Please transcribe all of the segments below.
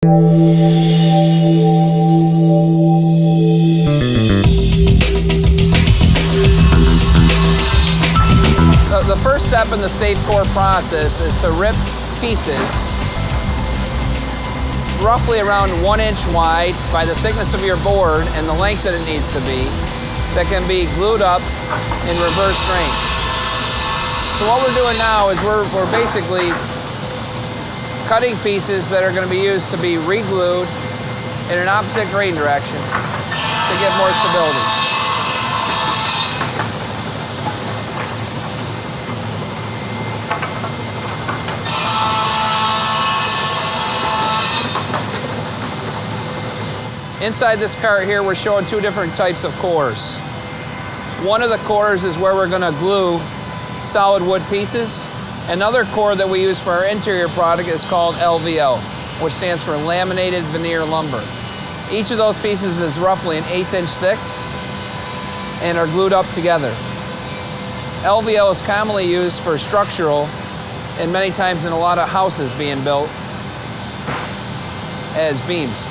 The first step in the stave core process is to rip pieces roughly around 1 inch wide by the thickness of your board and the length that it needs to be, that can be glued up in reverse grain. So what we're doing now is we're basically cutting pieces that are going to be used to be re-glued in an opposite grain direction to get more stability. Inside this cart here, we're showing two different types of cores. One of the cores is where we're going to glue solid wood pieces. Another core that we use for our interior product is called LVL, which stands for laminated veneer lumber. Each of those pieces is roughly an 1/8 inch thick and are glued up together. LVL is commonly used for structural and many times in a lot of houses being built as beams.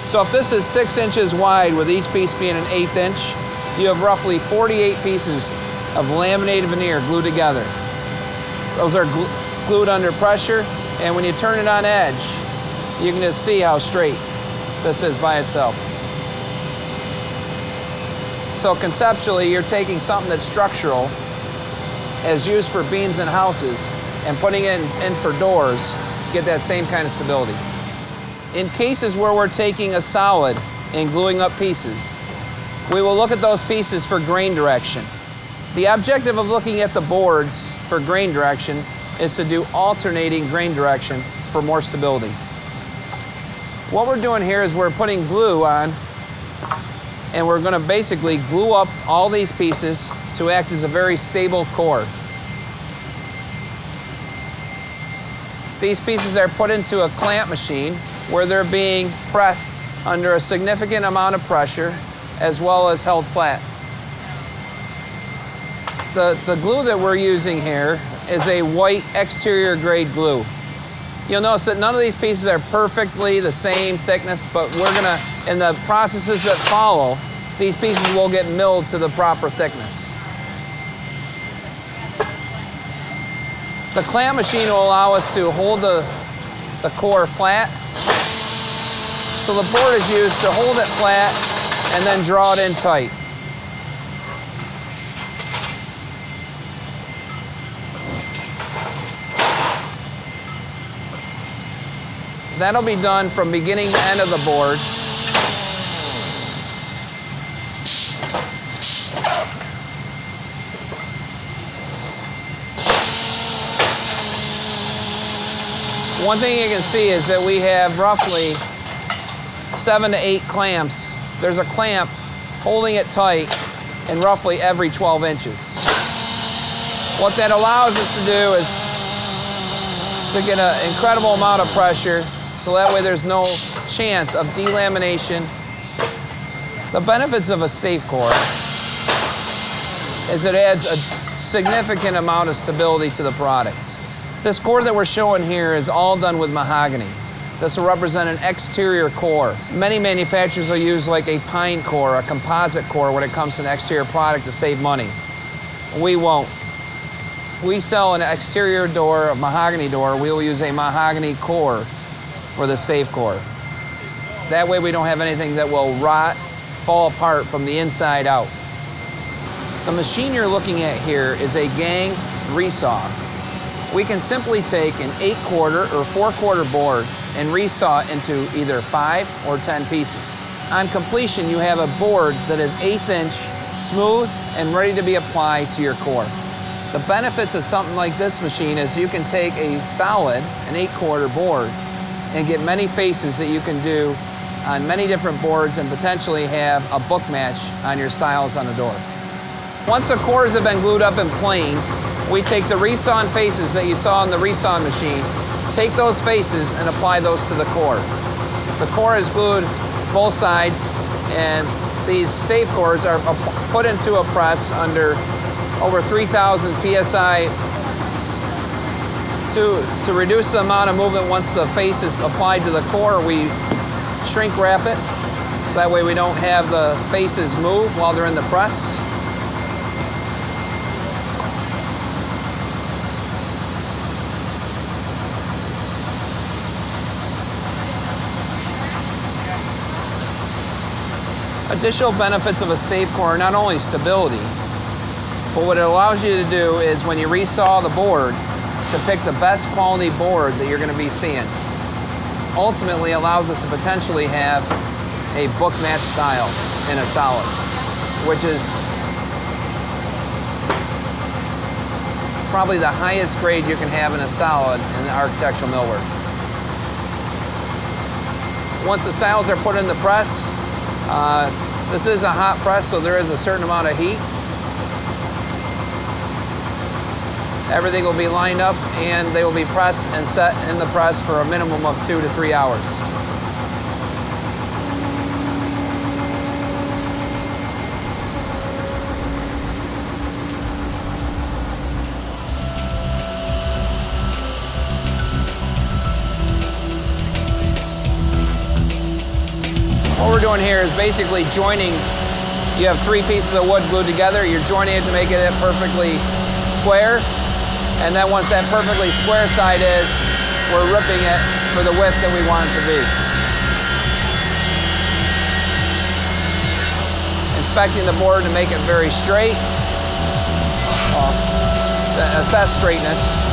So if this is 6 inches wide with each piece being an 1/8 inch, you have roughly 48 pieces of laminated veneer glued together. Those are glued under pressure, and when you turn it on edge, you can just see how straight this is by itself. So conceptually, you're taking something that's structural, as used for beams in houses, and putting it in for doors to get that same kind of stability. In cases where we're taking a solid and gluing up pieces, we will look at those pieces for grain direction. The objective of looking at the boards for grain direction is to do alternating grain direction for more stability. What we're doing here is we're putting glue on, and we're going to basically glue up all these pieces to act as a very stable core. These pieces are put into a clamp machine where they're being pressed under a significant amount of pressure as well as held flat. The glue that we're using here is a white exterior grade glue. You'll notice that none of these pieces are perfectly the same thickness, but we're gonna, in the processes that follow, these pieces will get milled to the proper thickness. The clamp machine will allow us to hold the core flat. So the board is used to hold it flat and then draw it in tight. That'll be done from beginning to end of the board. One thing you can see is that we have roughly 7 to 8 clamps. There's a clamp holding it tight in roughly every 12 inches. What that allows us to do is to get an incredible amount of pressure, so that way there's no chance of delamination. The benefits of a stave core is it adds a significant amount of stability to the product. This core that we're showing here is all done with mahogany. This will represent an exterior core. Many manufacturers will use like a pine core, a composite core when it comes to an exterior product to save money. We won't. We sell an exterior door, a mahogany door, we will use a mahogany core for the stave core. That way we don't have anything that will rot, fall apart from the inside out. The machine you're looking at here is a gang resaw. We can simply take an 8/4 or 4/4 board and resaw into either 5 or 10 pieces. On completion, you have a board that is 1/8 inch, smooth, and ready to be applied to your core. The benefits of something like this machine is you can take a solid, an 8/4 board, and get many faces that you can do on many different boards and potentially have a book match on your styles on the door. Once the cores have been glued up and planed, we take the resawn faces that you saw on the resawn machine, take those faces and apply those to the core. The core is glued both sides, and these stave cores are put into a press under over 3,000 PSI To reduce the amount of movement once the face is applied to the core, we shrink wrap it, so that way we don't have the faces move while they're in the press. Additional benefits of a stave core are not only stability, but what it allows you to do is when you resaw the board, to pick the best quality board that you're going to be seeing. Ultimately allows us to potentially have a book match style in a solid, which is probably the highest grade you can have in a solid in the architectural millwork. Once the styles are put in the press, this is a hot press, so there is a certain amount of heat. Everything will be lined up and they will be pressed and set in the press for a minimum of 2 to 3 hours. What we're doing here is basically joining. You have 3 pieces of wood glued together. You're joining it to make it perfectly square. And then once that perfectly square side is, we're ripping it for the width that we want it to be. Inspecting the board to make it very straight. Assess straightness.